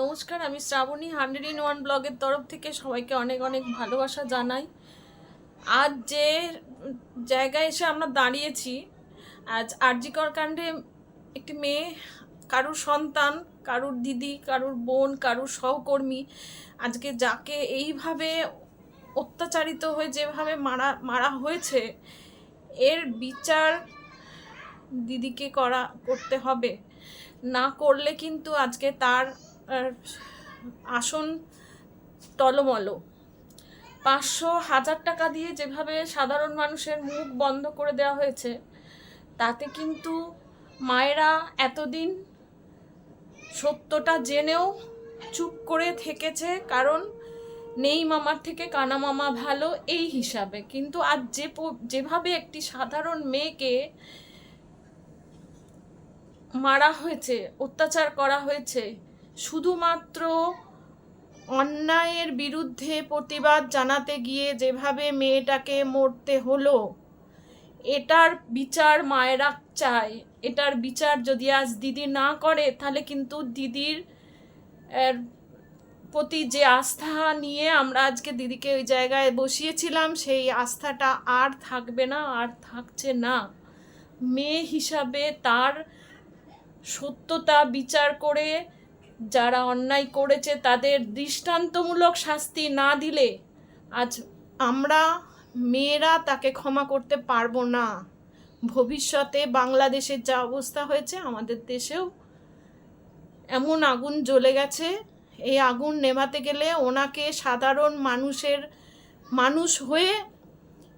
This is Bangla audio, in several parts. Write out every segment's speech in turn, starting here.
নমস্কার, আমি শ্রাবণী 101 ব্লগের তরফ থেকে সবাইকে অনেক অনেক ভালোবাসা জানাই। আজ যে জায়গায় এসে আমরা দাঁড়িয়েছি, আজ আরজি কর কাণ্ডে একটি মেয়ে, কারুর সন্তান, কারুর দিদি, কারুর বোন, কারুর সহকর্মী, আজকে যাকে এইভাবে অত্যাচারিত হয়ে যেভাবে মারা হয়েছে, এর বিচার দিদিকে করতে হবে। না করলে কিন্তু আজকে তার আসন টলমল। 500,000 টাকা দিয়ে যেভাবে সাধারণ মানুষের মুখ বন্ধ করে দেওয়া হয়েছে, তাতে কিন্তু মায়েরা এতদিন সত্যটা জেনেও চুপ করে থেকেছে, কারণ নেই মামার থেকে কানা মামা ভালো এই হিসাবে। কিন্তু আজ যেভাবে একটি সাধারণ মেয়েকে মারা হয়েছে, অত্যাচার করা হয়েছে, শুধুমাত্র অন্যায়ের বিরুদ্ধে প্রতিবাদ জানাতে গিয়ে যেভাবে মেয়েটাকে মরতে হলো, এটার বিচার মায়েরা চায়। এটার বিচার যদি আজ দিদি না করে, তাহলে কিন্তু দিদির প্রতি যে আস্থা নিয়ে আমরা আজকে দিদিকে ওই জায়গায় বসিয়েছিলাম, সেই আস্থাটা আর থাকবে না, আর থাকছে না। মেয়ে হিসাবে তার সত্যতা বিচার করে যারা অন্যায় করেছে তাদের দৃষ্টান্তমূলক শাস্তি না দিলে আজ আমরা মেয়েরা তাকে ক্ষমা করতে পারবো না। ভবিষ্যতে বাংলাদেশের যা অবস্থা হয়েছে, আমাদের দেশেও এমন আগুন জ্বলে গেছে, এই আগুন নেভাতে গেলে ওনাকে সাধারণ মানুষ হয়ে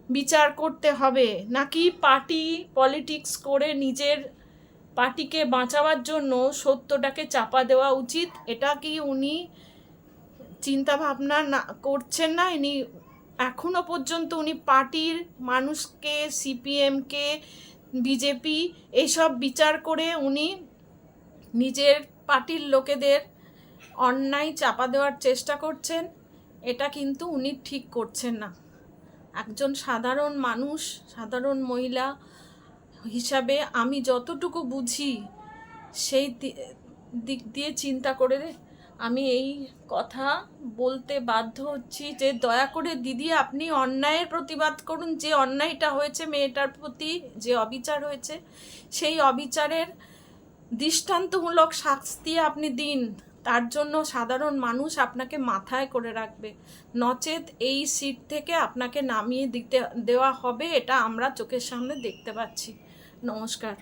বিচার করতে হবে, নাকি পার্টি পলিটিক্স করে নিজের পার্টিকে বাঁচাবার জন্য সত্যটাকে চাপা দেওয়া উচিত। এটা কি উনি চিন্তা ভাবনা না করছেন না? ইনি এখনো পর্যন্ত উনি পার্টির মানুষকে, সিপিএমকে, বিজেপি এইসব বিচার করে উনি নিজের পার্টির লোকেদের অন্যায় চাপা দেওয়ার চেষ্টা করছেন। এটা কিন্তু উনি ঠিক করছেন না। একজন সাধারণ মানুষ, সাধারণ মহিলা হিসাবে আমি যতটুকু বুঝি, সেই দিক দিয়ে চিন্তা করে আমি এই কথা বলতে বাধ্য হচ্ছি যে দয়া করে দিদি, আপনি অন্যায়ের প্রতিবাদ করুন। যে অন্যায়টা হয়েছে মেয়েটার প্রতি, যে অবিচার হয়েছে, সেই অবিচারের দৃষ্টান্তমূলক শাস্তি আপনি দিন। তার জন্য সাধারণ মানুষ আপনাকে মাথায় করে রাখবে, নচেত এই সিট থেকে আপনাকে নামিয়ে দেওয়া হবে। এটা আমরা চোখের সামনে দেখতে পাচ্ছি। নমস্কার।